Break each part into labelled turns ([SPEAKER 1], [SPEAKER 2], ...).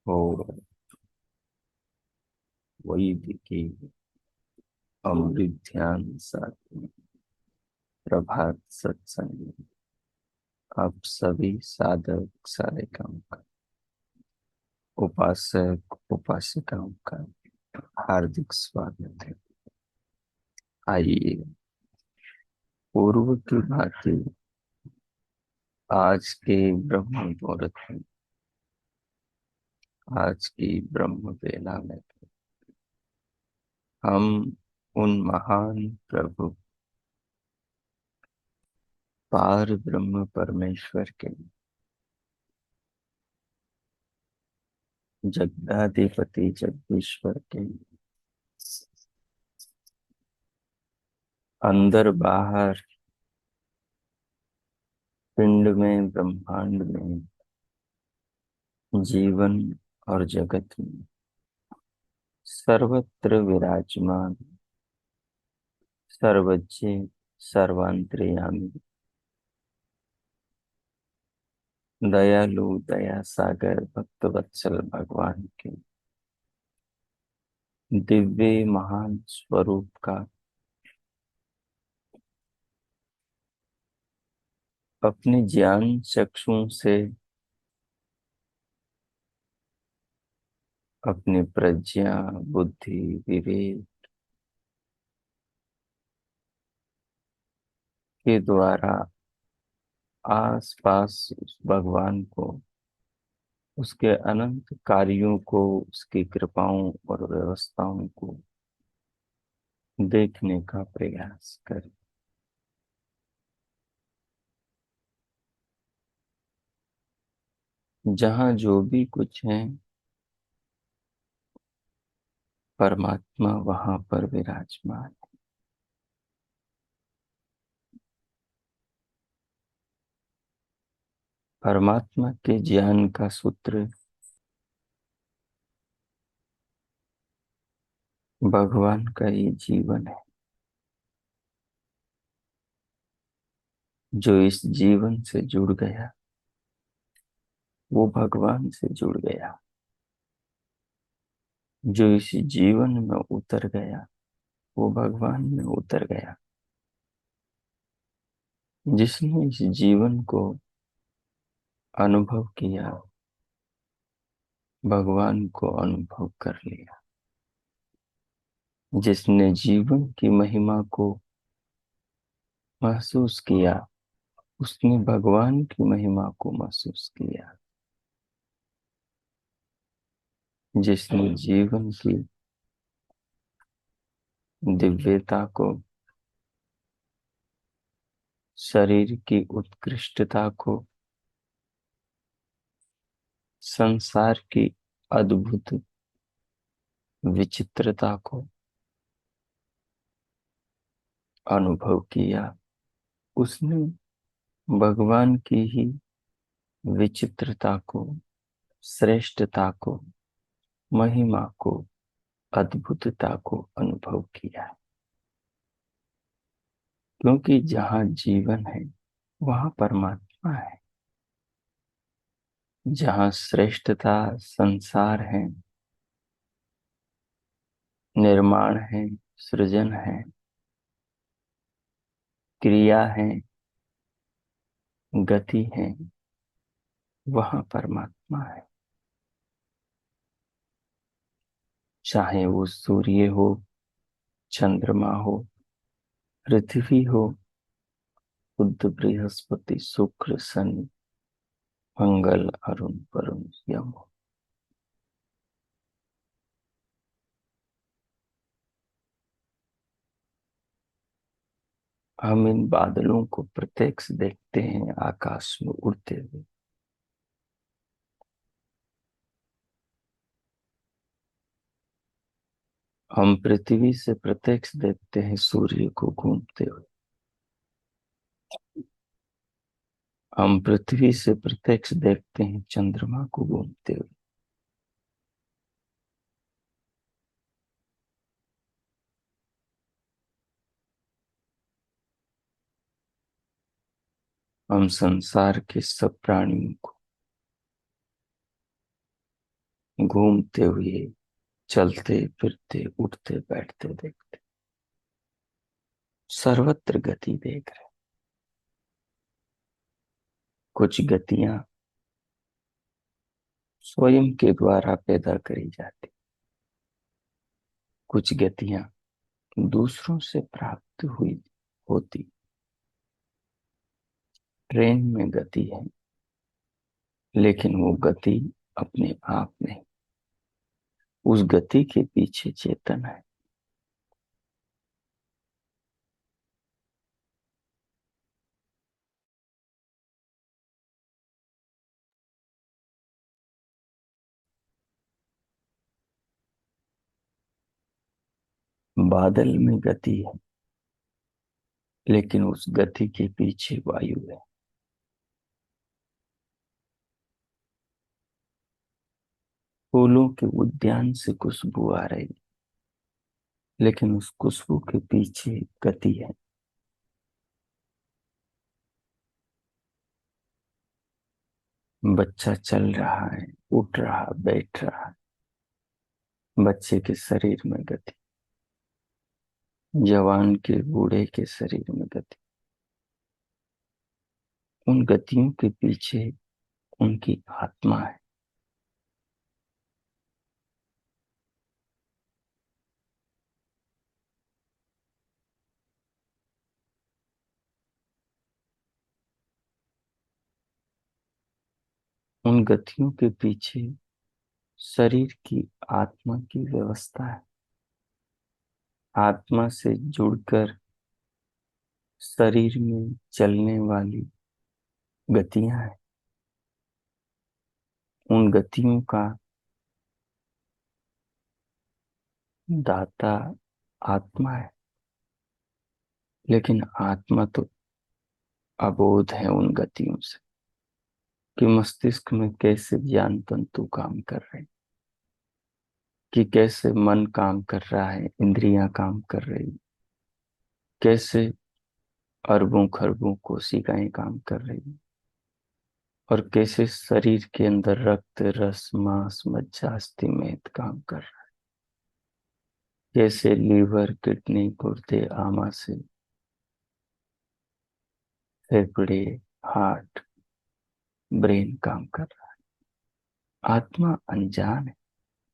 [SPEAKER 1] हो वही दिखे अमृत ध्यान साधना प्रभात सत्संग। आप सभी साधक साधिकाओं का, उपासक उपासिकाओं का हार्दिक स्वागत है। आइए पूर्व की भांति आज के ब्रह्म मुहूर्त में, आज की ब्रह्म वेला में हम उन महान प्रभु पार ब्रह्म परमेश्वर के, जगदाधिपति जगदीश्वर के अंदर बाहर, पिंड में, ब्रह्मांड में, जीवन और जगत में सर्वत्र विराजमान, सर्वज्ञ सर्वांतर्यामी, दयालु दया सागर भक्त वत्सल भगवान के दिव्य महान स्वरूप का अपने ज्ञान चक्षुओं से, अपने प्रज्ञा बुद्धि विवेक के द्वारा आस पास उस भगवान को, उसके अनंत कार्यों को, उसकी कृपाओं और व्यवस्थाओं को देखने का प्रयास करें। जहाँ जो भी कुछ है, परमात्मा वहां पर विराजमान। परमात्मा के ज्ञान का सूत्र भगवान का ये जीवन है। जो इस जीवन से जुड़ गया वो भगवान से जुड़ गया। जो इस जीवन में उतर गया वो भगवान में उतर गया। जिसने इस जीवन को अनुभव किया, भगवान को अनुभव कर लिया। जिसने जीवन की महिमा को महसूस किया, उसने भगवान की महिमा को महसूस किया। जिसने जीवन की दिव्यता को, शरीर की उत्कृष्टता को, संसार की अद्भुत विचित्रता को अनुभव किया, उसने भगवान की ही विचित्रता को, श्रेष्ठता को, महिमा को, अद्भुतता को अनुभव किया। क्योंकि जहाँ जीवन है वहाँ परमात्मा है। जहाँ श्रेष्ठता संसार है, निर्माण है, सृजन है, क्रिया है, गति है, वहाँ परमात्मा है। चाहे वो सूर्य हो, चंद्रमा हो, पृथ्वी हो, बुध बृहस्पति शुक्र शनि, मंगल अरुण वरुण यम हो। हम इन बादलों को प्रत्यक्ष देखते हैं आकाश में उड़ते हुए। हम पृथ्वी से प्रत्यक्ष देखते हैं सूर्य को घूमते हुए। हम पृथ्वी से प्रत्यक्ष देखते हैं चंद्रमा को घूमते हुए। हम संसार के सब प्राणियों को घूमते हुए, चलते फिरते, उठते बैठते देखते, सर्वत्र गति देख रहे। कुछ गतियां स्वयं के द्वारा पैदा करी जाती, कुछ गतियां दूसरों से प्राप्त हुई होती। ट्रेन में गति है, लेकिन वो गति अपने आप नहीं, उस गति के पीछे चेतन है। बादल में गति है, लेकिन उस गति के पीछे वायु है। फूलों के उद्यान से खुशबू आ रही, लेकिन उस खुशबू के पीछे गति है। बच्चा चल रहा है, उठ रहा, बैठ रहा है, बच्चे के शरीर में गति, जवान के बूढ़े के शरीर में गति। उन गतियों के पीछे उनकी आत्मा है। उन गतियों के पीछे शरीर की आत्मा की व्यवस्था है। आत्मा से जुड़कर शरीर में चलने वाली गतियां हैं। उन गतियों का दाता आत्मा है, लेकिन आत्मा तो अबोध है उन गतियों से, कि मस्तिष्क में कैसे ज्ञान तंतु काम कर रहे हैं, कि कैसे मन काम कर रहा है, इंद्रियां काम कर रही, कैसे अरबों खरबों कोशिकाएं काम कर रही, और कैसे शरीर के अंदर रक्त रस मांस मज्जा अस्थि मेद काम कर रहा है, कैसे लीवर किडनी गुर्दे आमाशय फेफड़े हार्ट ब्रेन काम कर रहा है। आत्मा अनजान है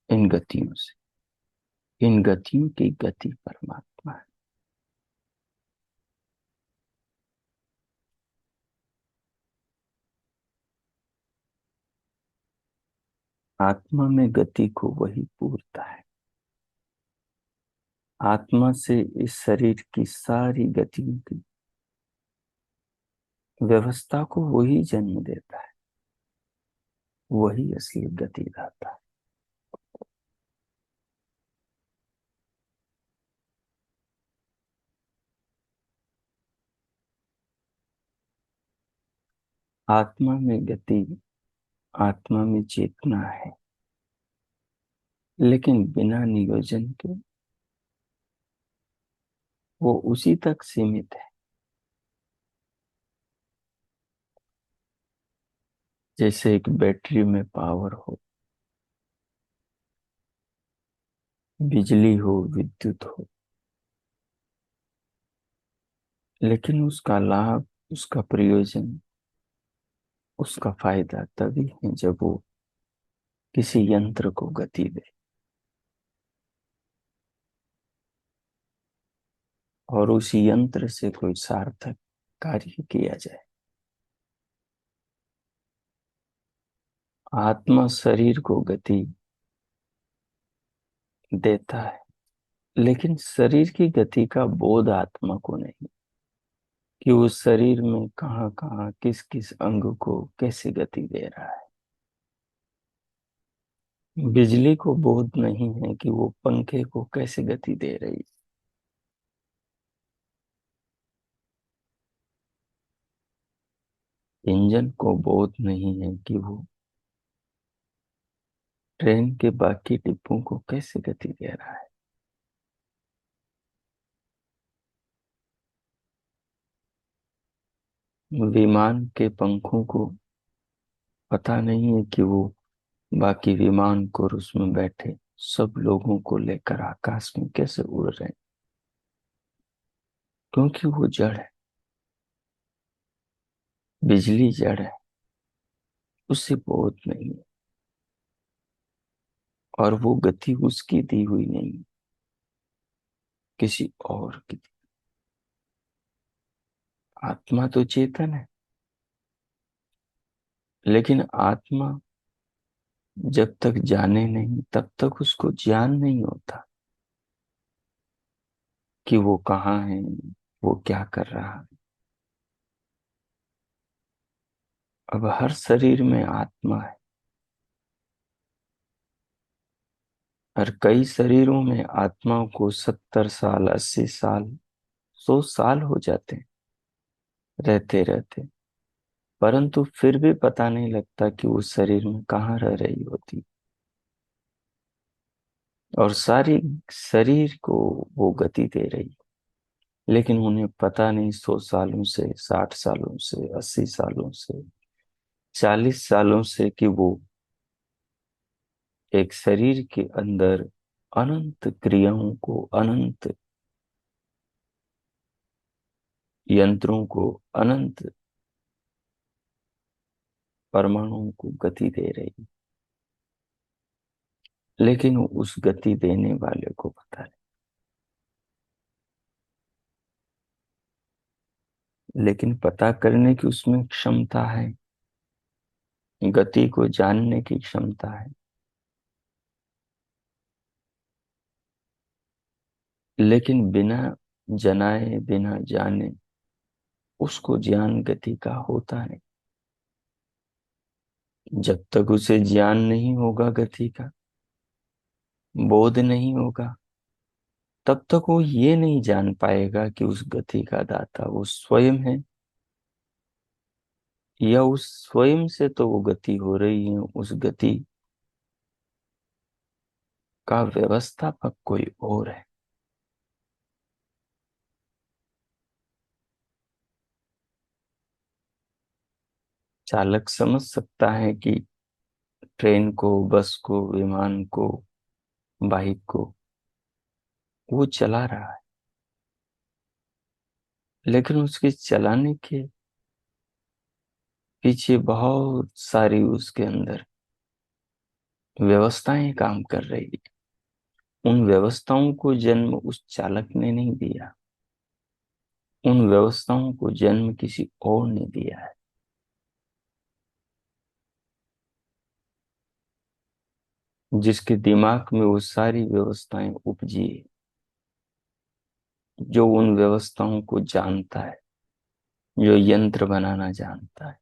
[SPEAKER 1] इन गतियों से। इन गतियों की गति परमात्मा है। आत्मा में गति को वही पूरता है। आत्मा से इस शरीर की सारी गतियों की व्यवस्था को वही जन्म देता है। वही असली गति दाता है। आत्मा में गति, आत्मा में चेतना है, लेकिन बिना नियोजन के वो उसी तक सीमित है। जैसे एक बैटरी में पावर हो, बिजली हो, विद्युत हो, लेकिन उसका लाभ, उसका प्रयोजन, उसका फायदा तभी है जब वो किसी यंत्र को गति दे और उस यंत्र से कोई सार्थक कार्य किया जाए। आत्मा शरीर को गति देता है, लेकिन शरीर की गति का बोध आत्मा को नहीं, कि उस शरीर में कहाँ कहाँ किस किस अंग को कैसे गति दे रहा है। बिजली को बोध नहीं है कि वो पंखे को कैसे गति दे रही। इंजन को बोध नहीं है कि वो ट्रेन के बाकी डिब्बों को कैसे गति दे रहा है। विमान के पंखों को पता नहीं है कि वो बाकी विमान को और उसमें बैठे सब लोगों को लेकर आकाश में कैसे उड़ रहे हैं? क्योंकि वो जड़ है। बिजली जड़ है, उससे बहुत नहीं है। और वो गति उसकी दी हुई नहीं है, किसी और की। आत्मा तो चेतन है, लेकिन आत्मा जब तक जाने नहीं तब तक उसको ज्ञान नहीं होता कि वो कहाँ है, वो क्या कर रहा है। अब हर शरीर में आत्मा है, और कई शरीरों में आत्माओं को 70 साल, 80 साल, 100 साल हो जाते हैं रहते रहते, परंतु फिर भी पता नहीं लगता कि वो शरीर में कहाँ रह रही होती। और सारी शरीर को वो गति दे रही, लेकिन उन्हें पता नहीं 100 सालों से, 60 सालों से, 80 सालों से, 40 सालों से कि वो एक शरीर के अंदर अनंत क्रियाओं को, अनंत यंत्रों को, अनंत परमाणुओं को गति दे रही, लेकिन उस गति देने वाले को पता नहीं। लेकिन पता करने की उसमें क्षमता है, गति को जानने की क्षमता है, लेकिन बिना जनाए, बिना जाने उसको ज्ञान गति का होता नहीं। जब तक उसे ज्ञान नहीं होगा गति का, बोध नहीं होगा, तब तक वो ये नहीं जान पाएगा कि उस गति का दाता वो स्वयं है, या उस स्वयं से तो वो गति हो रही है, उस गति का व्यवस्थापक कोई और है। चालक समझ सकता है कि ट्रेन को, बस को, विमान को, बाइक को वो चला रहा है, लेकिन उसके चलाने के पीछे बहुत सारी उसके अंदर व्यवस्थाएं काम कर रही है। उन व्यवस्थाओं को जन्म उस चालक ने नहीं दिया, उन व्यवस्थाओं को जन्म किसी और ने दिया है, जिसके दिमाग में वो सारी व्यवस्थाएं उपजी है, जो उन व्यवस्थाओं को जानता है, जो यंत्र बनाना जानता है।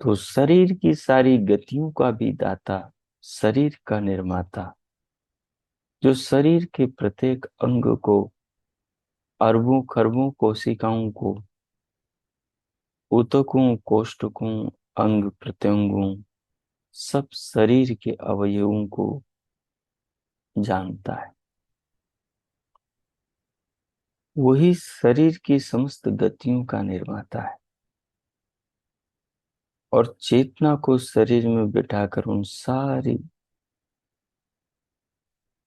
[SPEAKER 1] तो शरीर की सारी गतियों का भी दाता, शरीर का निर्माता, जो शरीर के प्रत्येक अंग को, अरबों खरबों कोशिकाओं को, ऊतकों, कोष्ठकों, अंग प्रत्यंगों, सब शरीर के अवयवों को जानता है, वही शरीर की समस्त गतियों का निर्माता है। और चेतना को शरीर में बिठाकर उन सारी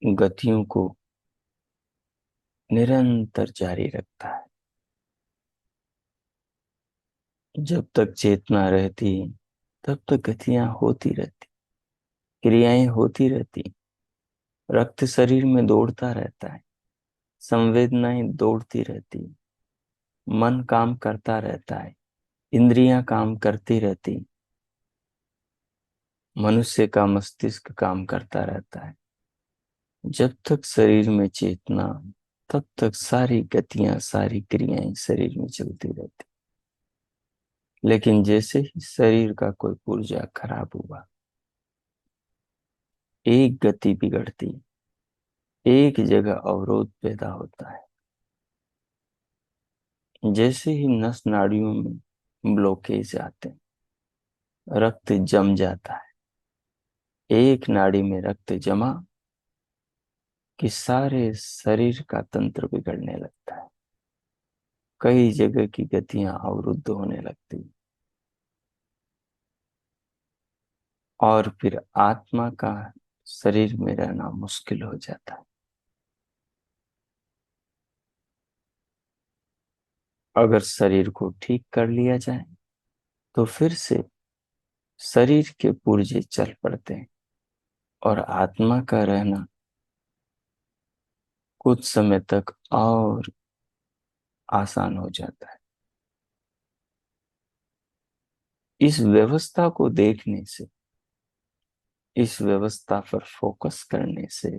[SPEAKER 1] गतियों को निरंतर जारी रखता है। जब तक चेतना रहती है तब तक गतियां होती रहती, क्रियाएं होती रहती, रक्त शरीर में दौड़ता रहता है, संवेदनाएं दौड़ती रहती, मन काम करता रहता है, इंद्रियां काम करती रहती, मनुष्य का मस्तिष्क काम करता रहता है। जब तक शरीर में चेतना, तब तक सारी गतियां, सारी क्रियाएं शरीर में चलती रहती। लेकिन जैसे ही शरीर का कोई पुर्जा खराब हुआ, एक गति बिगड़ती, एक जगह अवरोध पैदा होता है, जैसे ही नस नाड़ियों में ब्लॉकेज आते हैं, रक्त जम जाता है, एक नाड़ी में रक्त जमा कि सारे शरीर का तंत्र बिगड़ने लगता है, कई जगह की गतियां अवरुद्ध होने लगती। और फिर आत्मा का शरीर में रहना मुश्किल हो जाता है। अगर शरीर को ठीक कर लिया जाए तो फिर से शरीर के पुर्जे चल पड़ते हैं और आत्मा का रहना कुछ समय तक और आसान हो जाता है। इस व्यवस्था को देखने से, इस व्यवस्था पर फोकस करने से,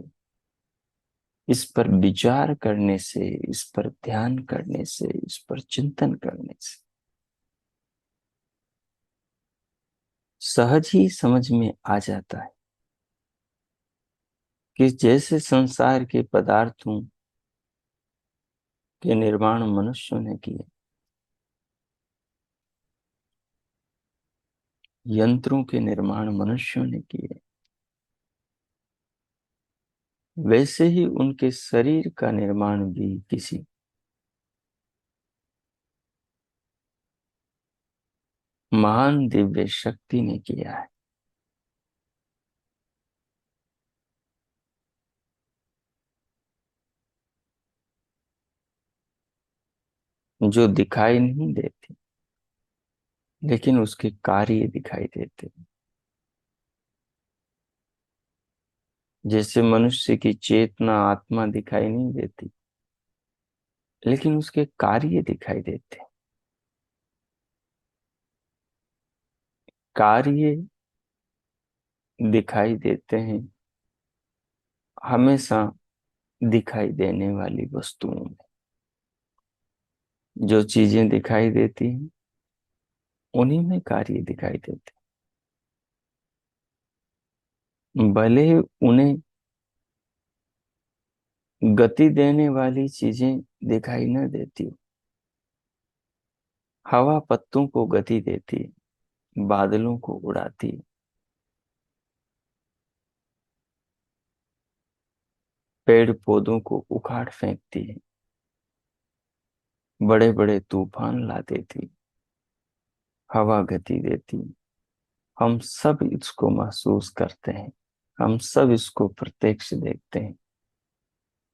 [SPEAKER 1] इस पर विचार करने से, इस पर ध्यान करने से, इस पर चिंतन करने से सहज ही समझ में आ जाता है कि जैसे संसार के पदार्थों के निर्माण मनुष्यों ने किए, यंत्रों के निर्माण मनुष्यों ने किए, वैसे ही उनके शरीर का निर्माण भी किसी महान दिव्य शक्ति ने किया है, जो दिखाई नहीं देती लेकिन उसके कार्य दिखाई देते हैं। जैसे मनुष्य की चेतना, आत्मा दिखाई नहीं देती लेकिन उसके कार्य दिखाई देते हैं। कार्य दिखाई देते हैं हमेशा दिखाई देने वाली वस्तुओं में। जो चीजें दिखाई देती हैं उन्हीं में कार्य दिखाई देते हैं। भले ही उन्हें गति देने वाली चीजें दिखाई न देती हो। हवा पत्तों को गति देती है, बादलों को उड़ाती है, पेड़ पौधों को उखाड़ फेंकती है, बड़े बड़े तूफान ला देती है, हवा गति देती है। हम सब इसको महसूस करते हैं, हम सब इसको प्रत्यक्ष देखते हैं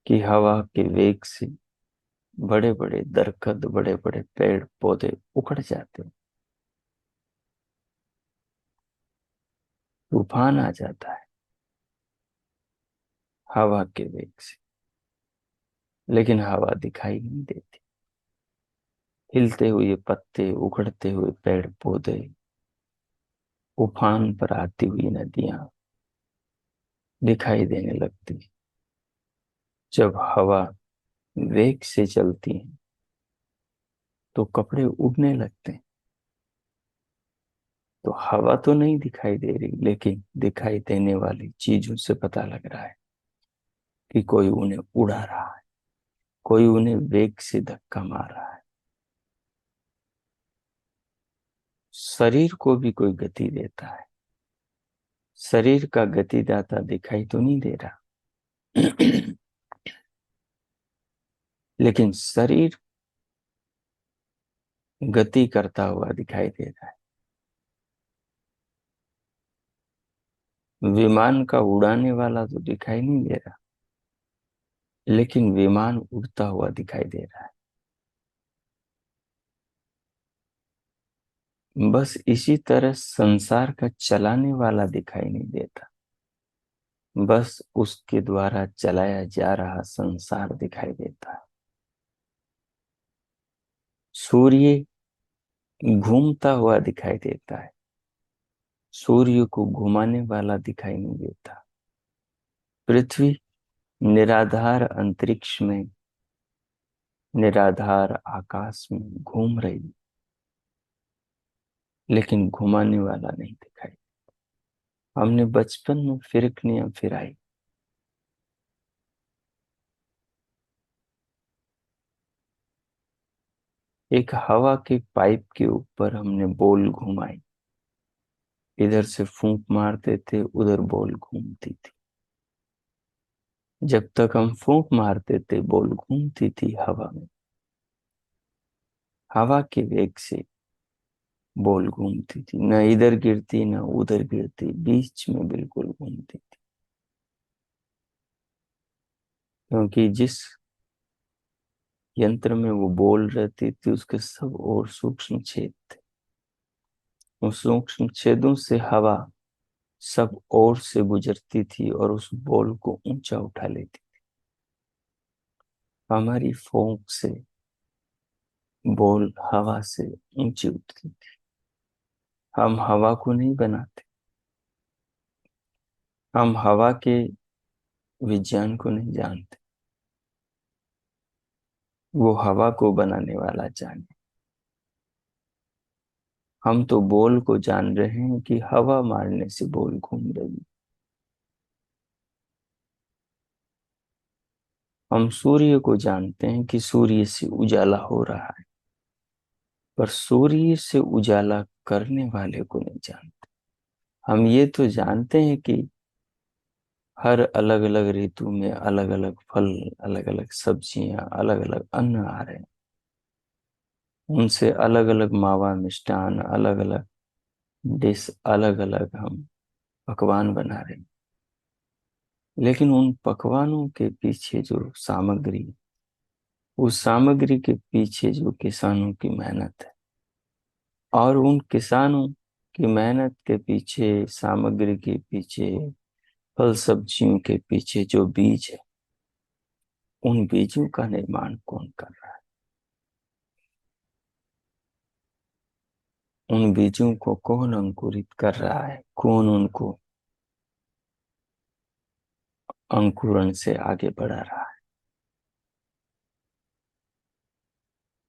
[SPEAKER 1] कि हवा के वेग से बड़े बड़े दरख्त, बड़े बड़े पेड़ पौधे उखड़ जाते हैं, तूफान आ जाता है हवा के वेग से। लेकिन हवा दिखाई नहीं देती। हिलते हुए पत्ते, उखड़ते हुए पेड़ पौधे, उफान पर आती हुई नदियां दिखाई देने लगती। जब हवा वेग से चलती है तो कपड़े उड़ने लगते हैं। तो हवा तो नहीं दिखाई दे रही लेकिन दिखाई देने वाली चीजों से पता लग रहा है कि कोई उन्हें उड़ा रहा है, कोई उन्हें वेग से धक्का मार रहा है। शरीर को भी कोई गति देता है। शरीर का गतिदाता दिखाई तो नहीं दे रहा लेकिन शरीर गति करता हुआ दिखाई दे रहा है। विमान का उड़ाने वाला तो दिखाई नहीं दे रहा लेकिन विमान उड़ता हुआ दिखाई दे रहा है। बस इसी तरह संसार का चलाने वाला दिखाई नहीं देता, बस उसके द्वारा चलाया जा रहा संसार दिखाई देता है। सूर्य घूमता हुआ दिखाई देता है, सूर्य को घुमाने वाला दिखाई नहीं देता। पृथ्वी निराधार अंतरिक्ष में, निराधार आकाश में घूम रही लेकिन घुमाने वाला नहीं दिखाई। हमने बचपन में फिरकनियां फिराई, एक हवा के पाइप के ऊपर हमने बॉल घुमाई। इधर से फूंक मारते थे, उधर बॉल घूमती थी। जब तक हम फूंक मारते थे बॉल घूमती थी हवा में। हवा के वेग से बोल घूमती थी, न इधर गिरती न उधर गिरती, बीच में बिल्कुल घूमती थी। क्योंकि जिस यंत्र में वो बोल रहती थी उसके सब और सूक्ष्म छेद थे। उस सूक्ष्म छेदों से हवा सब ओर से गुजरती थी और उस बोल को ऊंचा उठा लेती। हमारी फूंक से बोल हवा से ऊंची उठती थी। हम हवा को नहीं बनाते, हम हवा के विज्ञान को नहीं जानते, वो हवा को बनाने वाला जाने। हम तो बोल को जान रहे हैं कि हवा मारने से बोल घूम रही। हम सूर्य को जानते हैं कि सूर्य से उजाला हो रहा है, पर सूर्य से उजाला करने वाले को नहीं जानते। हम ये तो जानते हैं कि हर अलग अलग ऋतु में अलग अलग फल, अलग अलग सब्जियां, अलग अलग अन्न आ रहे हैं। उनसे अलग अलग मावा मिष्टान, अलग अलग डिश, अलग अलग हम पकवान बना रहे हैं। लेकिन उन पकवानों के पीछे जो सामग्री, उस सामग्री के पीछे जो किसानों की मेहनत है, और उन किसानों की मेहनत के पीछे, सामग्री के पीछे, फल सब्जियों के पीछे जो बीज है, उन बीजों का निर्माण कौन कर रहा है? उन बीजों को कौन अंकुरित कर रहा है? कौन उनको अंकुरण से आगे बढ़ा रहा है?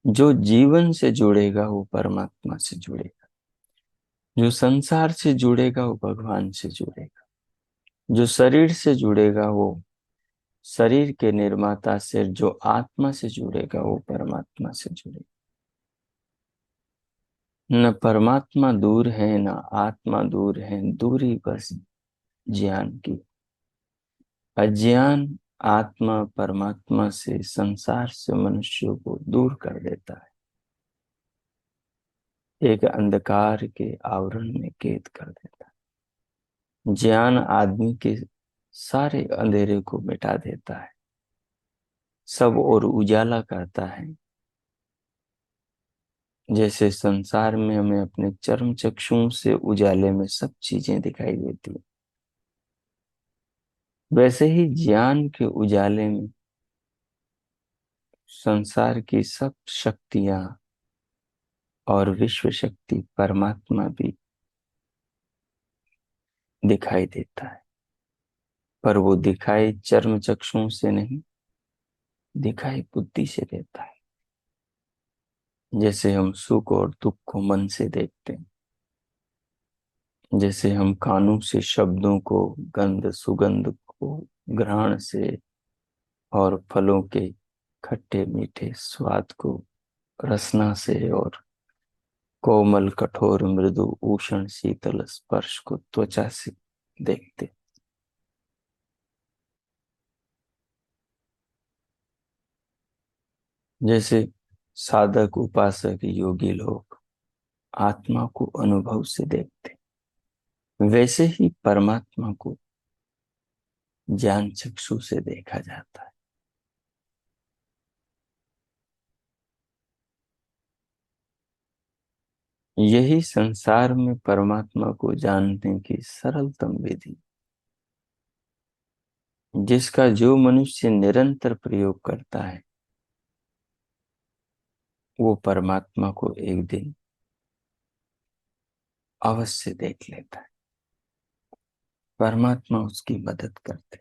[SPEAKER 1] जो जीवन से जुड़ेगा वो परमात्मा से जुड़ेगा, जो संसार से जुड़ेगा वो भगवान से जुड़ेगा, जो शरीर से जुड़ेगा वो शरीर के निर्माता से, जो आत्मा से जुड़ेगा वो परमात्मा से जुड़ेगा। न परमात्मा दूर है न आत्मा दूर है, दूरी बस ज्ञान की। अज्ञान आत्मा परमात्मा से, संसार से मनुष्यों को दूर कर देता है, एक अंधकार के आवरण में कैद कर देता है। ज्ञान आदमी के सारे अंधेरे को मिटा देता है, सब और उजाला करता है। जैसे संसार में हमें अपने चर्म चक्षुओं से उजाले में सब चीजें दिखाई देती, वैसे ही ज्ञान के उजाले में संसार की सब शक्तियां और विश्व शक्ति परमात्मा भी दिखाई देता है। पर वो दिखाई चर्म चक्षुओं से नहीं, दिखाई बुद्धि से देता है। जैसे हम सुख और दुख को मन से देखते हैं, जैसे हम कानों से शब्दों को, गंध सुगंध को, घ्राण से, और फलों के खट्टे मीठे स्वाद को रसना से, और कोमल कठोर मृदु उष्ण शीतल स्पर्श को त्वचा से देखते। जैसे साधक उपासक योगी लोग आत्मा को अनुभव से देखते, वैसे ही परमात्मा को ज्ञान चक्षु से देखा जाता है। यही संसार में परमात्मा को जानने की सरलतम विधि, जिसका जो मनुष्य निरंतर प्रयोग करता है वो परमात्मा को एक दिन अवश्य देख लेता है। परमात्मा उसकी मदद करते,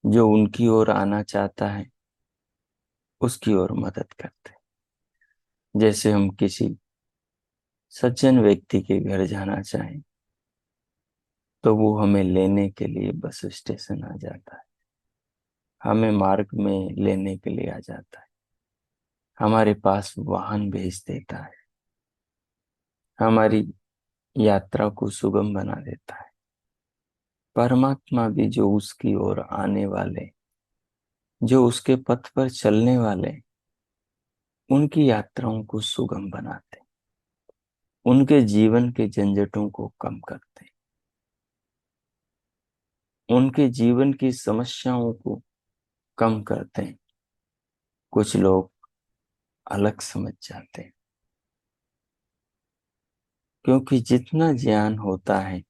[SPEAKER 1] जो उनकी ओर आना चाहता है उसकी ओर मदद करते। जैसे हम किसी सज्जन व्यक्ति के घर जाना चाहें तो वो हमें लेने के लिए बस स्टेशन आ जाता है, हमें मार्ग में लेने के लिए आ जाता है, हमारे पास वाहन भेज देता है, हमारी यात्रा को सुगम बना देता है। परमात्मा भी जो उसकी ओर आने वाले, जो उसके पथ पर चलने वाले, उनकी यात्राओं को सुगम बनाते, उनके जीवन के झंझटों को कम करते हैं, उनके जीवन की समस्याओं को कम करते हैं। कुछ लोग अलग समझ जाते हैं, क्योंकि जितना ज्ञान होता है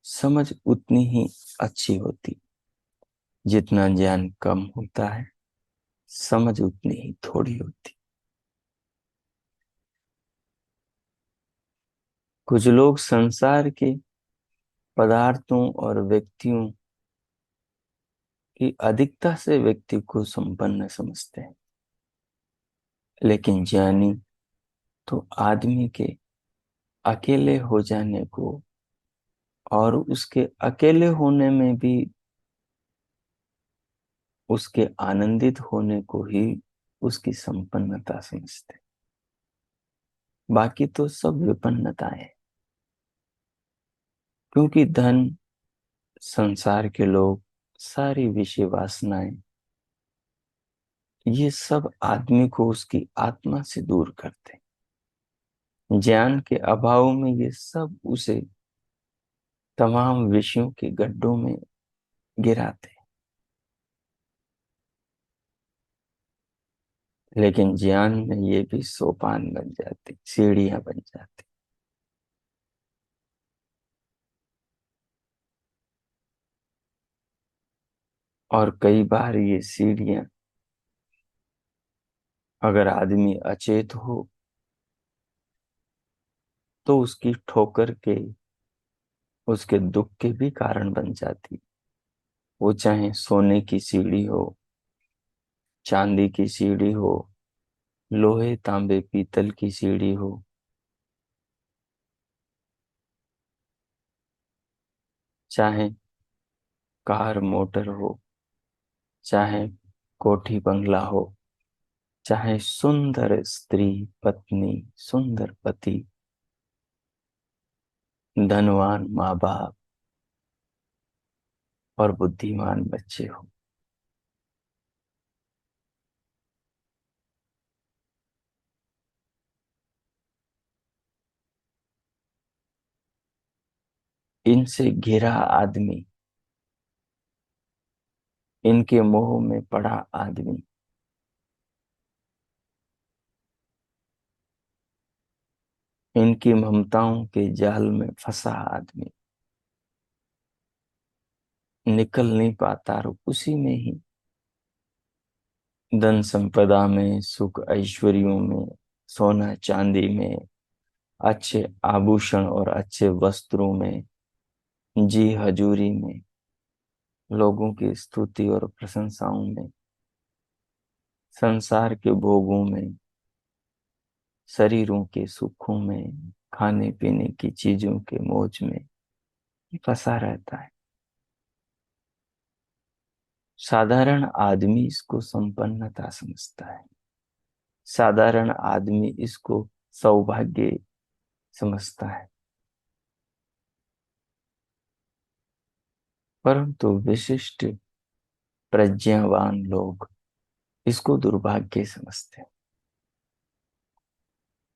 [SPEAKER 1] समझ उतनी ही अच्छी होती। जितना ज्ञान कम होता है समझ उतनी ही थोड़ी होती। कुछ लोग संसार के पदार्थों और व्यक्तियों की अधिकता से व्यक्ति को संपन्न समझते हैं, लेकिन ज्ञानी तो आदमी के अकेले हो जाने को और उसके अकेले होने में भी उसके आनंदित होने को ही उसकी संपन्नता समझते हैं। बाकी तो सब विपन्नताएं हैं, क्योंकि धन, संसार के लोग, सारी विषय वासनाएं, ये सब आदमी को उसकी आत्मा से दूर करते हैं। ज्ञान के अभाव में ये सब उसे तमाम विषयों के गड्ढों में गिराते हैं। लेकिन ज्ञान में ये भी सोपान बन जाते, सीढ़ियां बन जाती। और कई बार ये सीढ़ियां, अगर आदमी अचेत हो तो उसकी ठोकर के, उसके दुख के भी कारण बन जाती। वो चाहे सोने की सीढ़ी हो, चांदी की सीढ़ी हो, लोहे तांबे पीतल की सीढ़ी हो, चाहे कार मोटर हो, चाहे कोठी बंगला हो, चाहे सुंदर स्त्री पत्नी, सुंदर पति, धनवान माँ बाप और बुद्धिमान बच्चे हो, इनसे घिरा आदमी, इनके मोह में पड़ा आदमी, इनकी ममताओं के जाल में फंसा आदमी निकल नहीं पाता और उसी में ही धन संपदा में, सुख ऐश्वर्यों में, सोना चांदी में, अच्छे आभूषण और अच्छे वस्त्रों में, जी हजूरी में, लोगों की स्तुति और प्रशंसाओं में, संसार के भोगों में, शरीरों के सुखों में, खाने पीने की चीजों के मौज में फंसा रहता है। साधारण आदमी इसको संपन्नता समझता है, साधारण आदमी इसको सौभाग्य समझता है, परंतु विशिष्ट प्रज्ञावान लोग इसको दुर्भाग्य समझते हैं।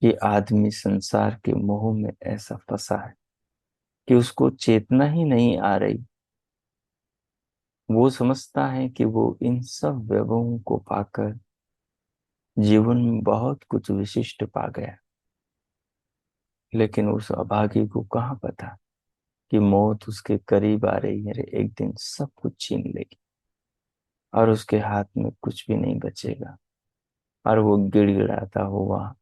[SPEAKER 1] ये आदमी संसार के मोह में ऐसा फंसा है कि उसको चेतना ही नहीं आ रही। वो समझता है कि वो इन सब वैभवों को पाकर जीवन में बहुत कुछ विशिष्ट पा गया, लेकिन उस अभागी को कहाँ पता कि मौत उसके करीब आ रही है, एक दिन सब कुछ छीन लेगी और उसके हाथ में कुछ भी नहीं बचेगा। और वो गिड़गिड़ाता हुआ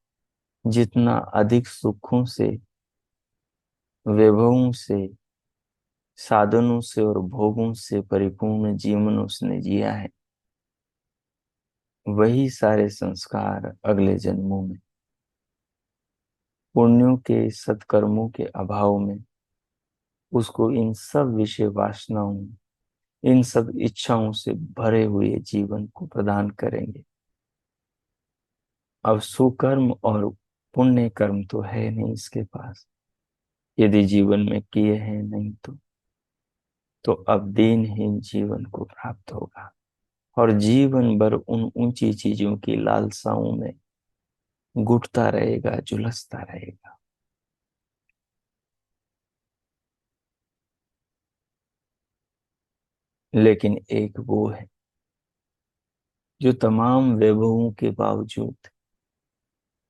[SPEAKER 1] जितना अधिक सुखों से, वैभवों से, साधनों से और भोगों से परिपूर्ण जीवन उसने जिया है, वही सारे संस्कार अगले जन्मों में पुण्यों के, सत्कर्मों के अभाव में उसको इन सब विषय वासनाओं, इन सब इच्छाओं से भरे हुए जीवन को प्रदान करेंगे। अब सुकर्म और पुण्य कर्म तो है नहीं इसके पास, यदि जीवन में किए हैं नहीं तो अब दीनहीन जीवन को प्राप्त होगा और जीवन भर उन ऊंची चीजों की लालसाओं में घुटता रहेगा, झुलसता रहेगा। लेकिन एक वो है जो तमाम वैभवों के बावजूद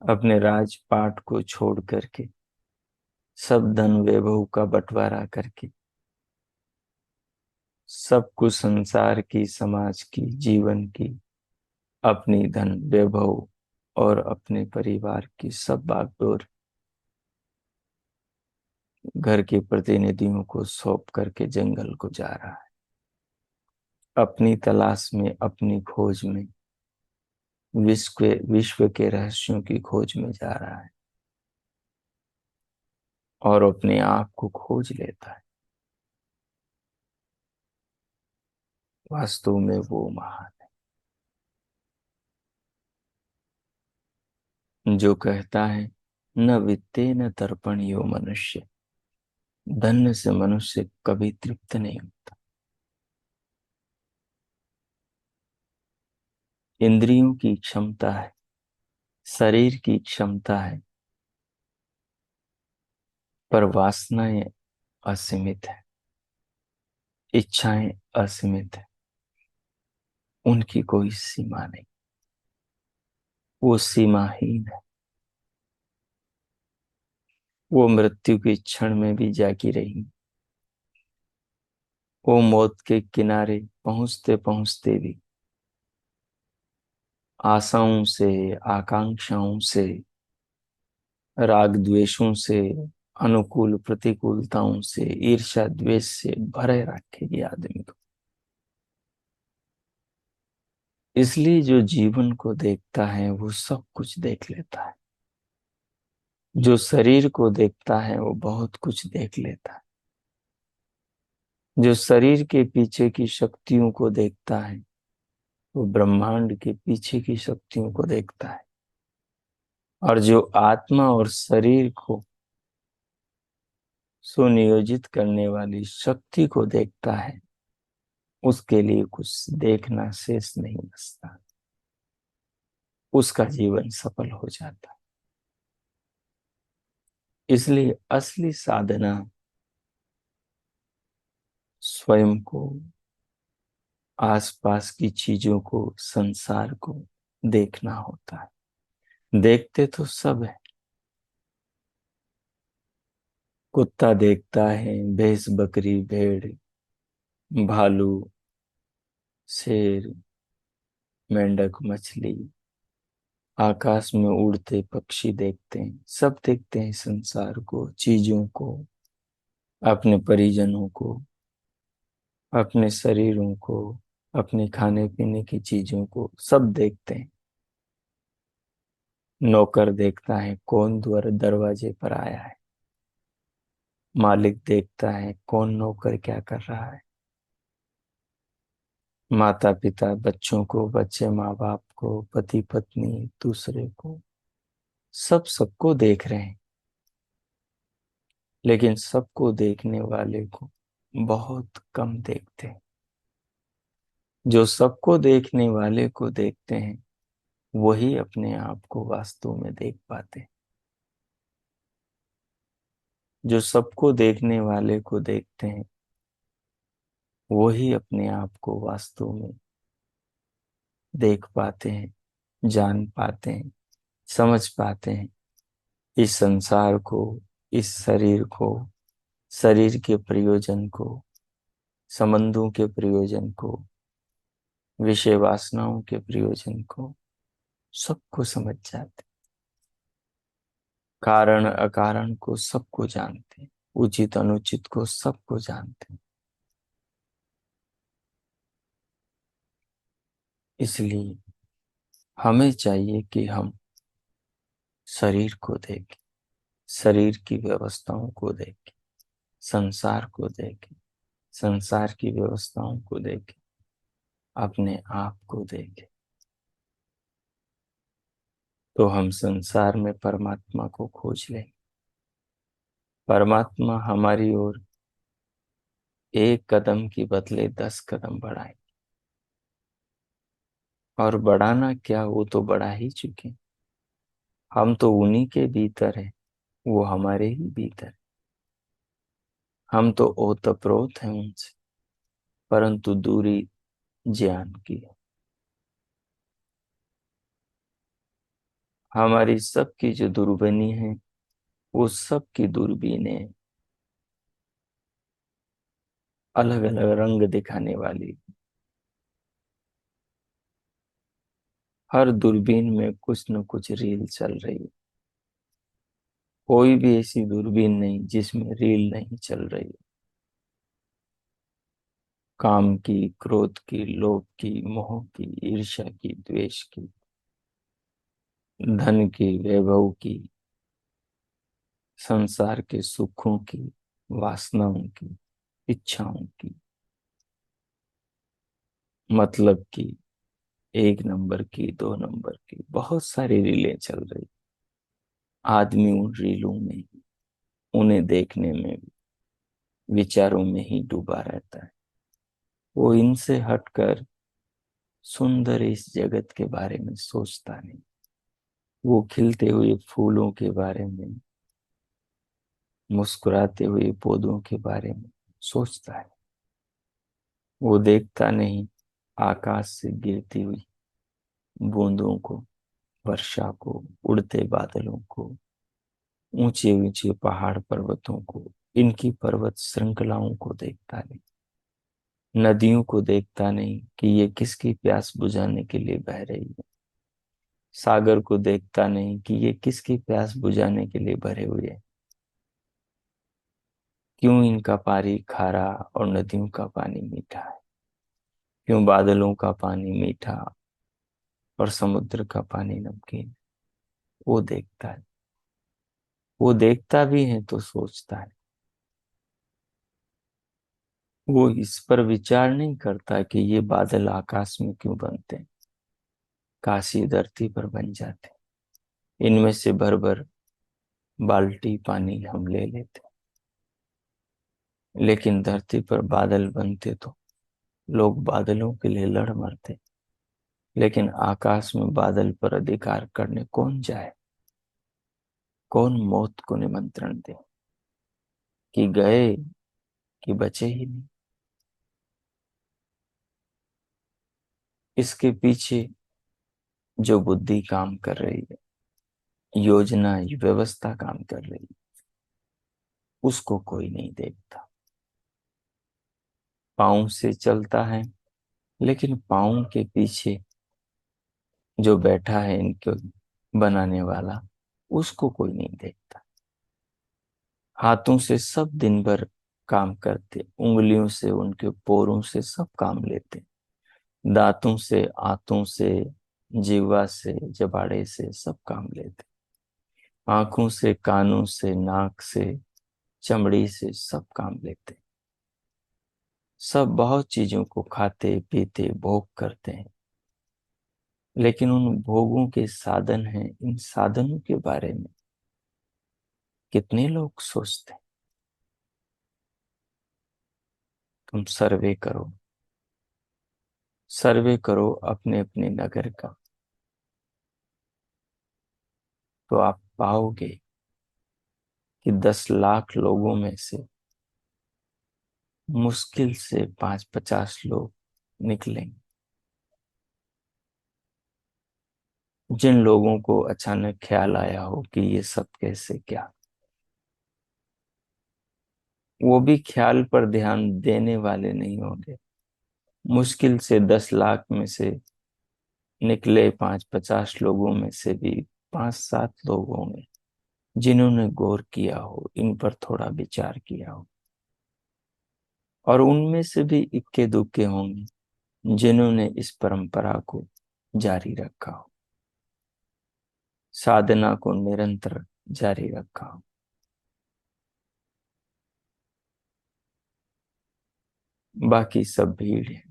[SPEAKER 1] अपने राजपाट को छोड़ करके, सब धन वैभव का बंटवारा करके, सब कुछ संसार की, समाज की, जीवन की, अपनी धन वैभव और अपने परिवार की सब बागडोर घर के प्रतिनिधियों को सौंप करके जंगल को जा रहा है, अपनी तलाश में, अपनी खोज में, विश्व के रहस्यों की खोज में जा रहा है और अपने आप को खोज लेता है। वास्तव में वो महान है जो कहता है, न वित्ते न तर्पण यो मनुष्य, धन से मनुष्य कभी तृप्त नहीं होता। इंद्रियों की क्षमता है, शरीर की क्षमता है, पर वासनाएं असीमित है, इच्छाएं असीमित है, उनकी कोई सीमा नहीं, वो सीमाहीन है। वो मृत्यु के क्षण में भी जागी रही, वो मौत के किनारे पहुंचते पहुंचते भी आशाओं से, आकांक्षाओं से, राग द्वेषों से, अनुकूल प्रतिकूलताओं से, ईर्ष्या द्वेष से भरे रखेगी आदमी को। इसलिए जो जीवन को देखता है वो सब कुछ देख लेता है, जो शरीर को देखता है वो बहुत कुछ देख लेता है, जो शरीर के पीछे की शक्तियों को देखता है वो ब्रह्मांड के पीछे की शक्तियों को देखता है, और जो आत्मा और शरीर को सुनियोजित करने वाली शक्ति को देखता है, उसके लिए कुछ देखना शेष नहीं बचता, उसका जीवन सफल हो जाता है। इसलिए असली साधना स्वयं को, आसपास की चीजों को, संसार को देखना होता है। देखते तो सब है, कुत्ता देखता है, भैंस, बकरी, भेड़, भालू, शेर, मेंढक, मछली, आकाश में उड़ते पक्षी देखते हैं, सब देखते हैं संसार को, चीजों को, अपने परिजनों को, अपने शरीरों को, अपने खाने पीने की चीजों को, सब देखते हैं। नौकर देखता है कौन द्वार दरवाजे पर आया है, मालिक देखता है कौन नौकर क्या कर रहा है, माता पिता बच्चों को, बच्चे माँ बाप को, पति पत्नी दूसरे को, सब सबको देख रहे हैं। लेकिन सबको देखने वाले को बहुत कम देखते हैं। जो सबको देखने वाले को देखते हैं वही अपने आप को वास्तव में देख पाते हैं। जो सबको देखने वाले को देखते हैं वही अपने आप को वास्तव में देख पाते हैं, जान पाते हैं, समझ पाते हैं। इस संसार को, इस शरीर को, शरीर के प्रयोजन को, संबंधों के प्रयोजन को, विषय वासनाओं के प्रयोजन को, सबको समझ जाते, कारण अकारण को सबको जानते, उचित अनुचित को सबको जानते। इसलिए हमें चाहिए कि हम शरीर को देखें, शरीर की व्यवस्थाओं को देखें, संसार को देखें, संसार की व्यवस्थाओं को देखें, अपने आप को देखें, तो हम संसार में परमात्मा को खोज लें। परमात्मा हमारी ओर एक कदम की बदले 10 कदम बढ़ाए, और बढ़ाना क्या, वो तो बढ़ा ही चुके। हम तो उन्हीं के भीतर हैं, वो हमारे ही भीतर। हम तो ओतप्रोत हैं उनसे। परंतु दूरी ज्ञान की है। हमारी सबकी जो दूरबीनें हैं वो सबकी दूरबीनें अलग अलग रंग दिखाने वाली। हर दूरबीन में कुछ न कुछ रील चल रही है। कोई भी ऐसी दूरबीन नहीं जिसमें रील नहीं चल रही। काम की, क्रोध की, लोभ की, मोह की, ईर्ष्या की, द्वेष की, धन की, वैभव की, संसार के सुखों की, वासनाओं की, इच्छाओं की, मतलब की, एक नंबर की, दो नंबर की, बहुत सारी रीलें चल रही। आदमी उन रीलों में, उन्हें देखने में, विचारों में ही डूबा रहता है। वो इनसे हटकर सुंदर इस जगत के बारे में सोचता नहीं। वो खिलते हुए फूलों के बारे में, मुस्कुराते हुए पौधों के बारे में सोचता है। वो देखता नहीं आकाश से गिरती हुई बूंदों को, वर्षा को, उड़ते बादलों को, ऊंचे ऊंचे पहाड़ पर्वतों को, इनकी पर्वत श्रृंखलाओं को देखता नहीं। नदियों को देखता नहीं कि ये किसकी प्यास बुझाने के लिए बह रही है। सागर को देखता नहीं कि ये किसकी प्यास बुझाने के लिए भरे हुए हैं। क्यों इनका पानी खारा और नदियों का पानी मीठा है? क्यों बादलों का पानी मीठा और समुद्र का पानी नमकीन? वो देखता है। वो देखता भी है तो सोचता है। वो इस पर विचार नहीं करता कि ये बादल आकाश में क्यों बनते हैं, काशी धरती पर बन जाते, इनमें से भर भर बाल्टी पानी हम ले लेते। लेकिन धरती पर बादल बनते तो लोग बादलों के लिए लड़ मरते। लेकिन आकाश में बादल पर अधिकार करने कौन जाए? कौन मौत को निमंत्रण दे कि गए कि बचे ही नहीं? इसके पीछे जो बुद्धि काम कर रही है, योजना व्यवस्था काम कर रही है, उसको कोई नहीं देखता। पाँव से चलता है, लेकिन पाँव के पीछे जो बैठा है इनको बनाने वाला, उसको कोई नहीं देखता। हाथों से सब दिन भर काम करते, उंगलियों से, उनके पोरों से सब काम लेते, दांतों से, आंतों से, जीवा से, जबाड़े से सब काम लेते, आंखों से, कानों से, नाक से, चमड़ी से सब काम लेते। सब बहुत चीजों को खाते पीते भोग करते हैं। लेकिन उन भोगों के साधन हैं, इन साधनों के बारे में कितने लोग सोचते हैं? तुम सर्वे करो, सर्वे करो अपने अपने नगर का, तो आप पाओगे कि 10 लाख लोगों में से मुश्किल से 5-50 लोग निकलेंगे। जिन लोगों को अचानक ख्याल आया हो कि ये सब कैसे क्या, वो भी ख्याल पर ध्यान देने वाले नहीं होंगे। मुश्किल से 10 लाख में से निकले 5-50 लोगों में से भी 5-7 लोग होंगे जिन्होंने गौर किया हो, इन पर थोड़ा विचार किया हो। और उनमें से भी इक्के दुक्के होंगे जिन्होंने इस परंपरा को जारी रखा हो, साधना को निरंतर जारी रखा हो। बाकी सब भीड़ है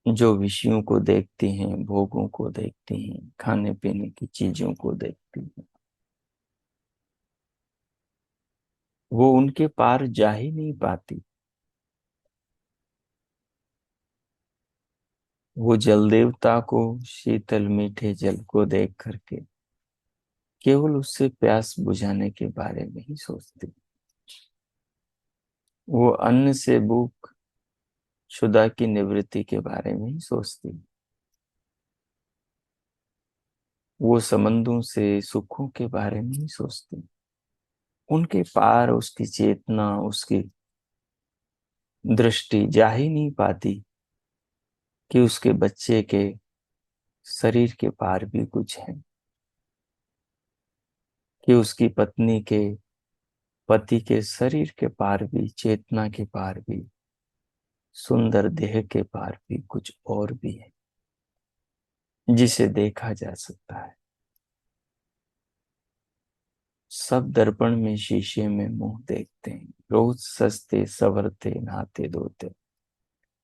[SPEAKER 1] जो विषयों को देखती हैं, भोगों को देखती हैं, खाने पीने की चीजों को देखती हैं। वो उनके पार जा ही नहीं पाती। वो जल देवता को, शीतल मीठे जल को देख करके केवल उससे प्यास बुझाने के बारे में ही सोचती। वो अन्न से भूख शुदा की निवृत्ति के बारे में ही सोचती। वो समंदों से सुखों के बारे में ही सोचती। उनके पार उसकी चेतना, उसकी दृष्टि जा ही नहीं पाती कि उसके बच्चे के शरीर के पार भी कुछ है, कि उसकी पत्नी के पति के शरीर के पार भी, चेतना के पार भी, सुंदर देह के पार भी कुछ और भी है जिसे देखा जा सकता है। सब दर्पण में, शीशे में मुंह देखते हैं, रोज सजते संवरते नहाते धोते,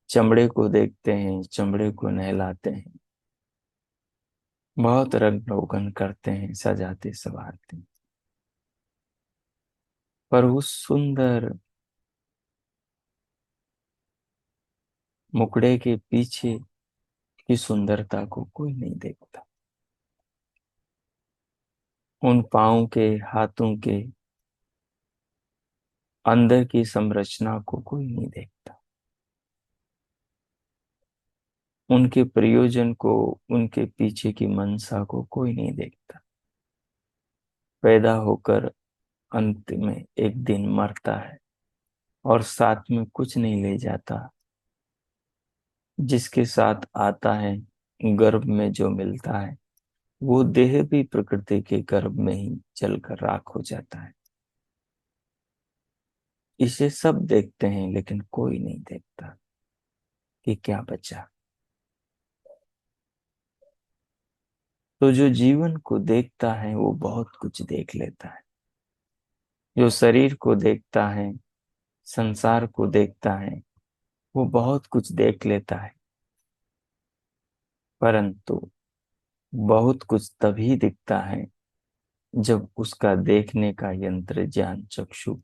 [SPEAKER 1] चमड़े को देखते हैं, चमड़े को नहलाते हैं, बहुत रंग रोगन करते हैं, सजाते संवारते हैं। पर उस सुंदर मुखड़े के पीछे की सुंदरता को कोई नहीं देखता। उन पाँव के, हाथों के अंदर की संरचना को कोई नहीं देखता। उनके प्रयोजन को, उनके पीछे की मंशा को कोई नहीं देखता। पैदा होकर अंत में एक दिन मरता है और साथ में कुछ नहीं ले जाता। जिसके साथ आता है, गर्भ में जो मिलता है, वो देह भी प्रकृति के गर्भ में ही जलकर राख हो जाता है। इसे सब देखते हैं लेकिन कोई नहीं देखता कि क्या बचा। तो जो जीवन को देखता है वो बहुत कुछ देख लेता है। जो शरीर को देखता है, संसार को देखता है, वो बहुत कुछ देख लेता है। परंतु बहुत कुछ तभी दिखता है जब उसका देखने का यंत्र, ज्ञान चक्षु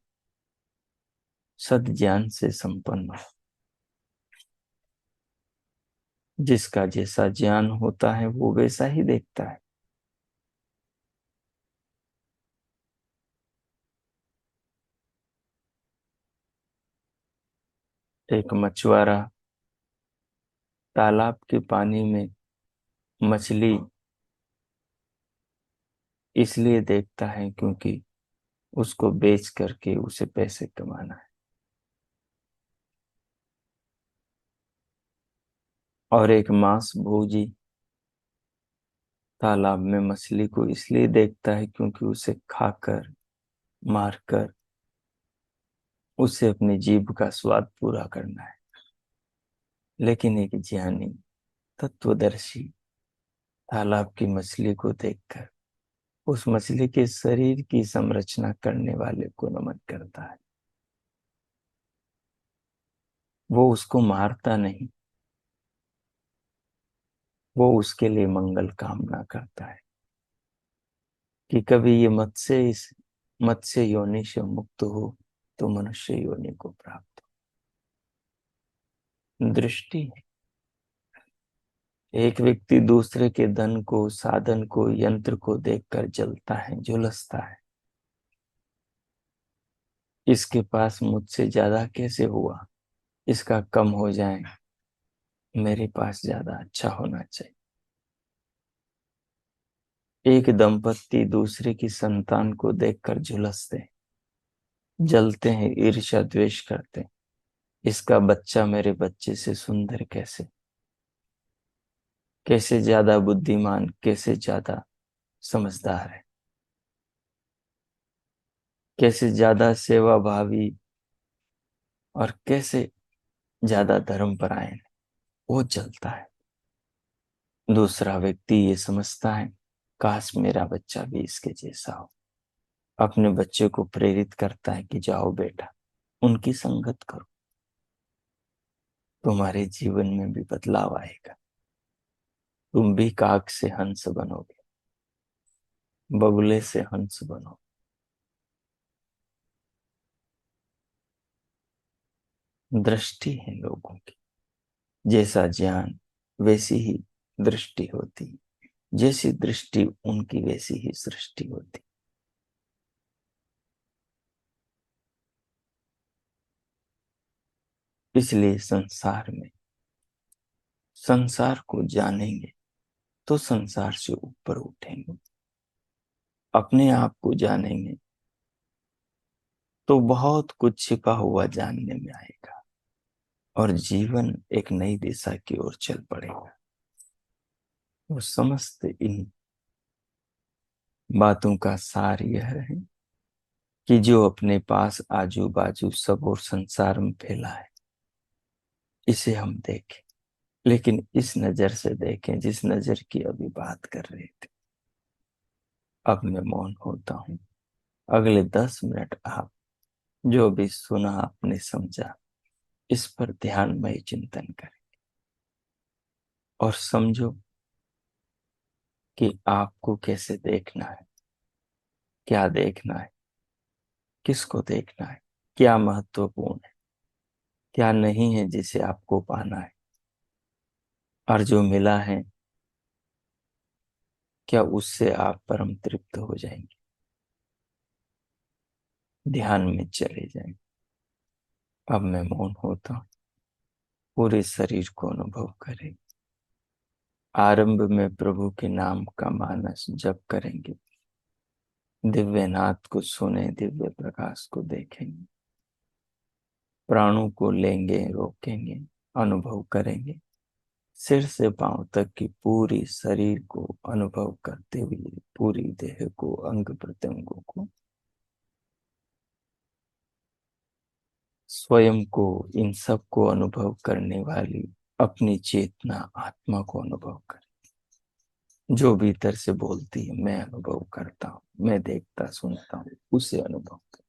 [SPEAKER 1] सद ज्ञान से संपन्न हो। जिसका जैसा ज्ञान होता है वो वैसा ही देखता है। एक मछुआरा तालाब के पानी में मछली इसलिए देखता है क्योंकि उसको बेच करके उसे पैसे कमाना है। और एक मांस भोजी तालाब में मछली को इसलिए देखता है क्योंकि उसे खाकर, मारकर उसे अपनी जीभ का स्वाद पूरा करना है। लेकिन एक ज्ञानी, तत्वदर्शी तालाब की मछली को देखकर उस मछली के शरीर की संरचना करने वाले को नमन करता है। वो उसको मारता नहीं, वो उसके लिए मंगल कामना करता है कि कभी ये मत्स्य योनि से मुक्त हो तो मनुष्य योनि को प्राप्त हो। दृष्टि है। एक व्यक्ति दूसरे के धन को, साधन को, यंत्र को देखकर जलता है, झुलसता है। इसके पास मुझसे ज्यादा कैसे हुआ, इसका कम हो जाए, मेरे पास ज्यादा अच्छा होना चाहिए। एक दंपत्ति दूसरे की संतान को देखकर झुलसते हैं, जलते हैं, ईर्ष्या द्वेष करते हैं। इसका बच्चा मेरे बच्चे से सुंदर कैसे, कैसे ज्यादा बुद्धिमान, कैसे ज्यादा समझदार है, कैसे ज्यादा सेवा भावी, और कैसे ज्यादा धर्मपरायण है। वो जलता है। दूसरा व्यक्ति ये समझता है, काश मेरा बच्चा भी इसके जैसा हो। अपने बच्चे को प्रेरित करता है कि जाओ बेटा, उनकी संगत करो, तुम्हारे जीवन में भी बदलाव आएगा। तुम भी काक से हंस बनोगे, बगुले से हंस बनो। दृष्टि है लोगों की। जैसा ज्ञान वैसी ही दृष्टि होती, जैसी दृष्टि उनकी वैसी ही सृष्टि होती। इसलिए संसार को जानेंगे तो संसार से ऊपर उठेंगे। अपने आप को जानेंगे तो बहुत कुछ छिपा हुआ जानने में आएगा और जीवन एक नई दिशा की ओर चल पड़ेगा। वो समस्त इन बातों का सार यह है कि जो अपने पास आजू बाजू सब और संसार में फैला है, इसे हम देखें, लेकिन इस नजर से देखें जिस नजर की अभी बात कर रहे थे। अब मैं मौन होता हूँ। अगले 10 मिनट आप जो भी सुना आपने समझा, इस पर ध्यानमय चिंतन करें और समझो कि आपको कैसे देखना है, क्या देखना है, किसको देखना है, क्या महत्वपूर्ण है, क्या नहीं है जिसे आपको पाना है, और जो मिला है क्या उससे आप परम तृप्त हो जाएंगे, ध्यान में चले जाएंगे। अब मैं मौन होता हूँ। पूरे शरीर को अनुभव करें। आरंभ में प्रभु के नाम का मानस जप करेंगे, दिव्य नाद को सुने, दिव्य प्रकाश को देखेंगे, प्राणों को लेंगे, रोकेंगे, अनुभव करेंगे, सिर से पांव तक की पूरी शरीर को अनुभव करते हुए पूरी देह को, अंग प्रत्यंगों को, स्वयं को, इन सब को अनुभव करने वाली अपनी चेतना आत्मा को अनुभव करें, जो भीतर से बोलती है मैं अनुभव करता हूं, मैं देखता सुनता हूं, उसे अनुभव करें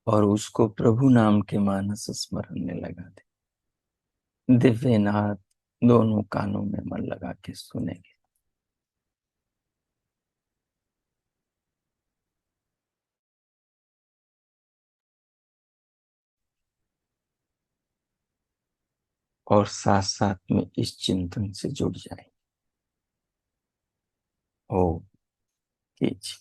[SPEAKER 1] और उसको प्रभु नाम के मानस स्मरण में लगा दे। दिव्य नाद दोनों कानों में मन लगा के सुनेंगे। और साथ साथ में इस चिंतन से जुड़ जाए। ओ कीजिए।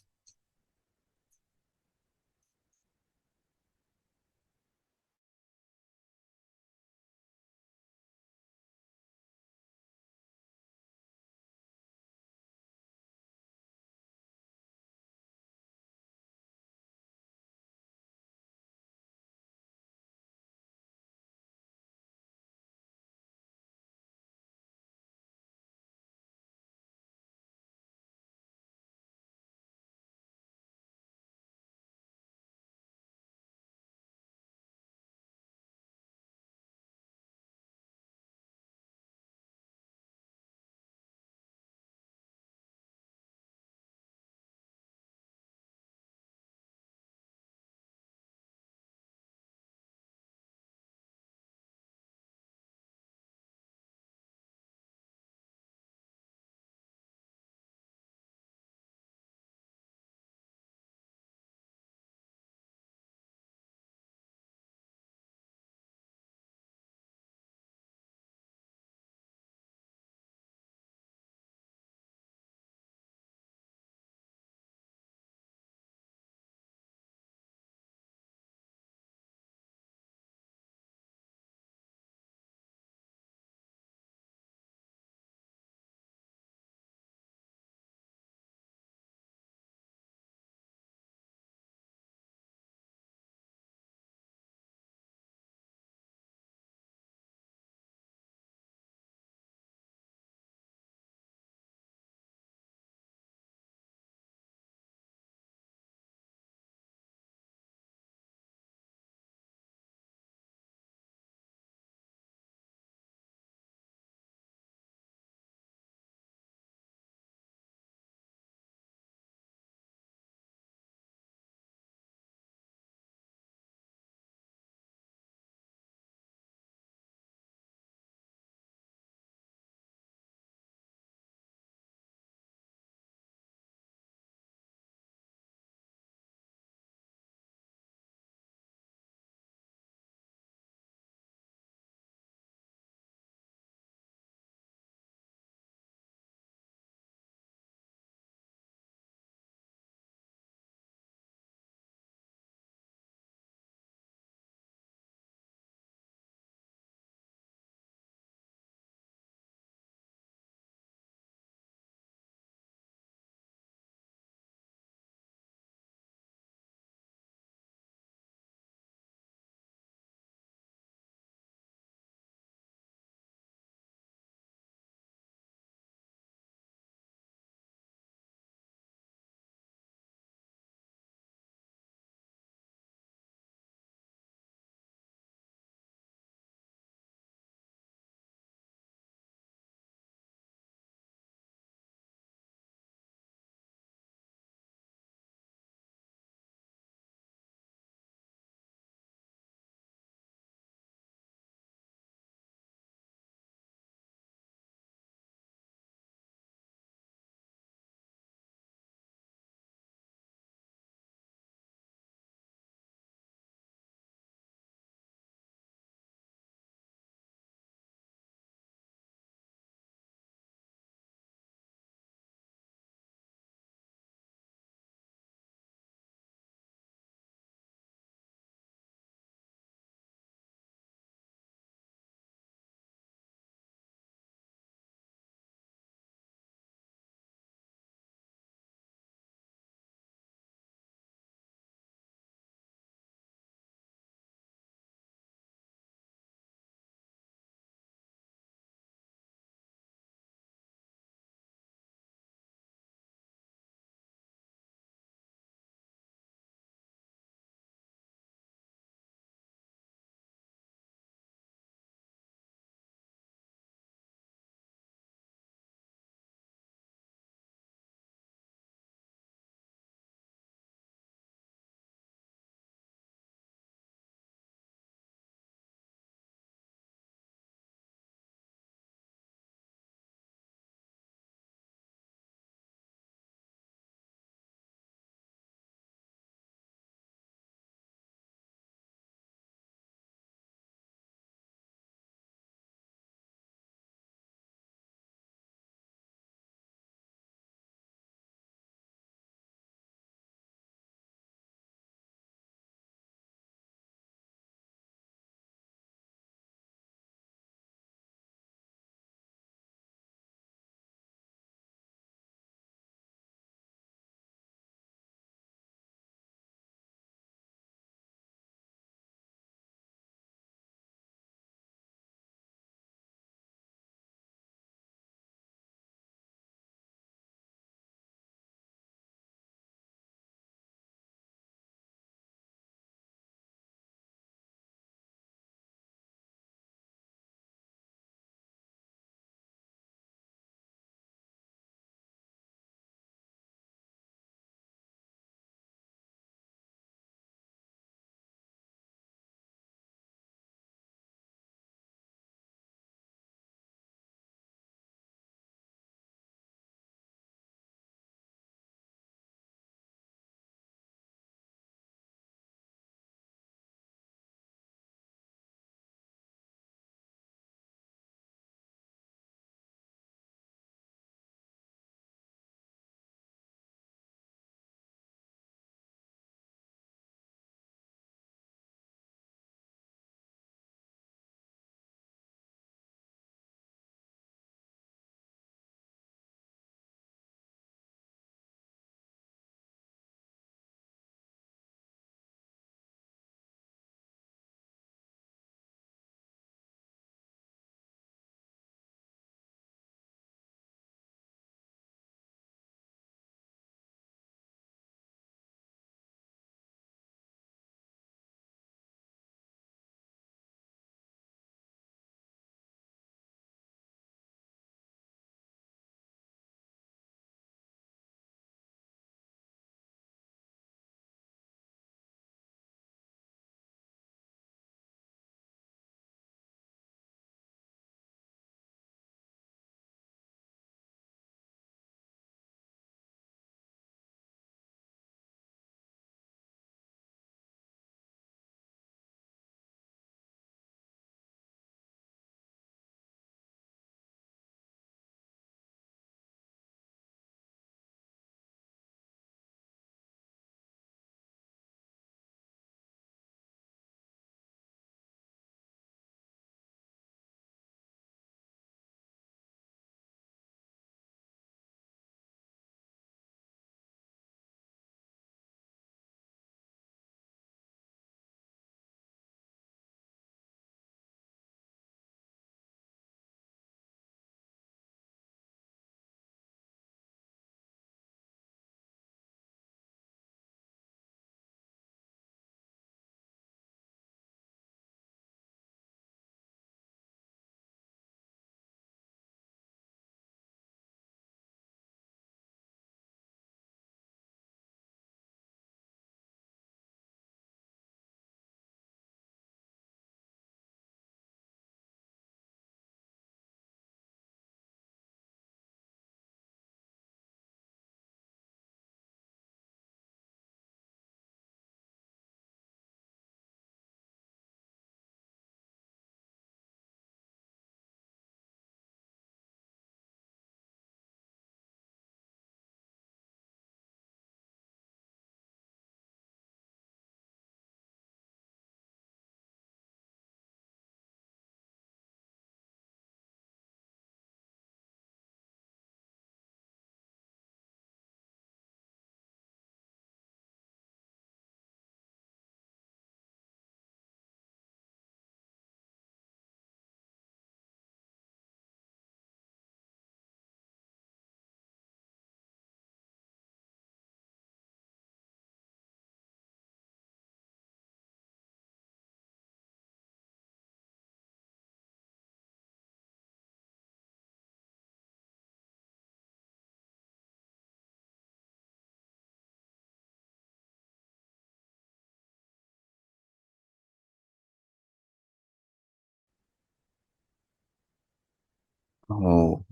[SPEAKER 1] हो।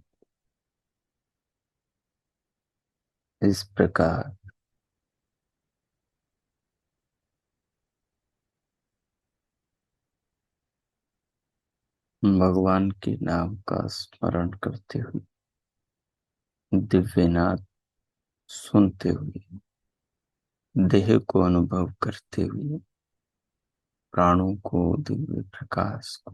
[SPEAKER 1] इस प्रकार भगवान के नाम का स्मरण करते हुए, दिव्यनाद सुनते हुए, देह को अनुभव करते हुए, प्राणों को, दिव्य प्रकाश को,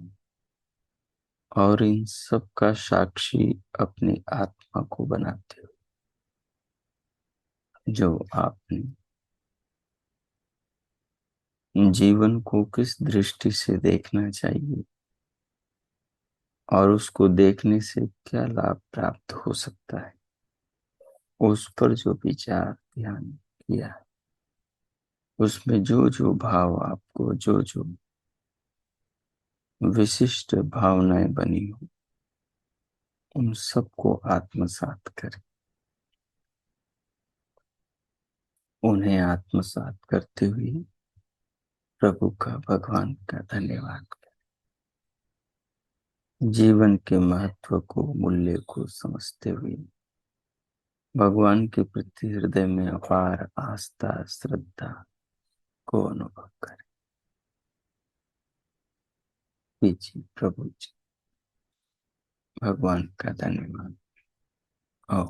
[SPEAKER 1] और इन सब का साक्षी अपनी आत्मा को बनाते हुए, जो आपने जीवन को किस दृष्टि से देखना चाहिए और उसको देखने से क्या लाभ प्राप्त हो सकता है, उस पर जो विचार ध्यान किया है, उसमें जो जो भाव आपको, जो जो विशिष्ट भावनाएं बनी हो, उन सबको आत्मसात करें। उन्हें आत्मसात करते हुए प्रभु का, भगवान का धन्यवाद करें। जीवन के महत्व को, मूल्य को समझते हुए भगवान के प्रति हृदय में अपार आस्था, श्रद्धा को अनुभव करें। जी प्रभु जी, भगवान का धन्यवाद। ओ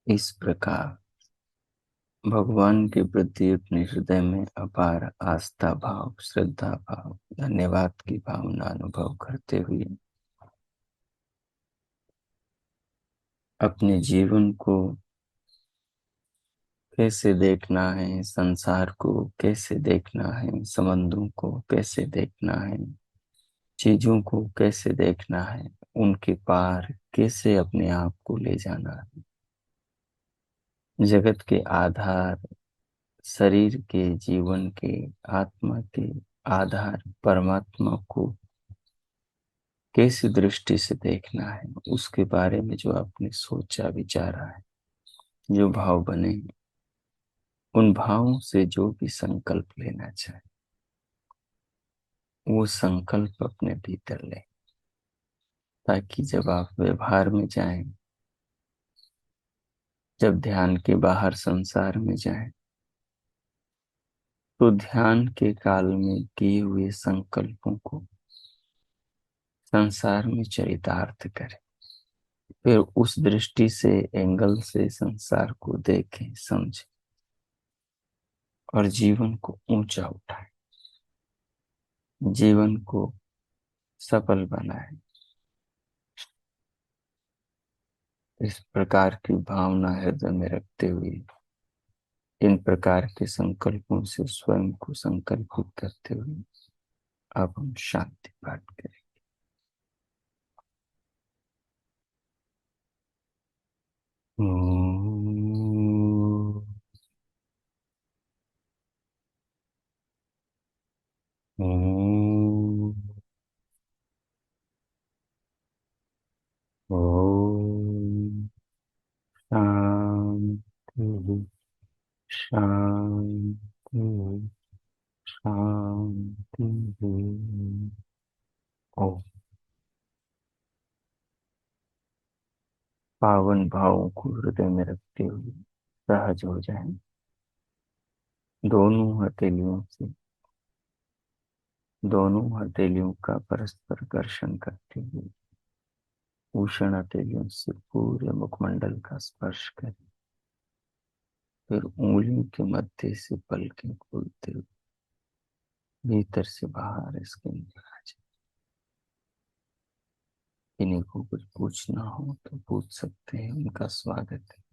[SPEAKER 1] इस प्रकार भगवान के प्रति अपने हृदय में अपार आस्था भाव, श्रद्धा भाव, धन्यवाद की भावना अनुभव करते हुए अपने जीवन को कैसे देखना है, संसार को कैसे देखना है, संबंधों को कैसे देखना है, चीजों को कैसे देखना है, उनके पार कैसे अपने आप को ले जाना है, जगत के आधार, शरीर के, जीवन के, आत्मा के आधार परमात्मा को कैसी दृष्टि से देखना है, उसके बारे में जो आपने सोचा विचारा है, जो भाव बने, उन भावों से जो भी संकल्प लेना चाहे, वो संकल्प अपने भीतर ले, ताकि जब आप व्यवहार में जाएं, जब ध्यान के बाहर संसार में जाएं, तो ध्यान के काल में किए हुए संकल्पों को संसार में चरितार्थ करें। फिर उस दृष्टि से, एंगल से संसार को देखें, समझें और जीवन को ऊंचा उठाएं, जीवन को सफल बनाएं। इस प्रकार की भावना हृदय में रखते हुए, इन प्रकार के संकल्पों से स्वयं को संकल्पित करते हुए अब हम शांति पाठ करें। ओम, ओम, ओम, शांति, शांति, शांति। ओ पावन भावों को हृदय में रखते हुए सहज हो जाएं। दोनों हथेलियों से दोनों हथेलियों का परस्पर घर्षण करते हुए उष्ण हथेलियों से पूरे मुखमंडल का स्पर्श करें। फिर उंगलियों के मध्य से पलकें खोलते हुए भीतर से बाहर इसके अंदर आ जाए। इन्हीं को कुछ पूछना हो तो पूछ सकते हैं, उनका स्वागत है।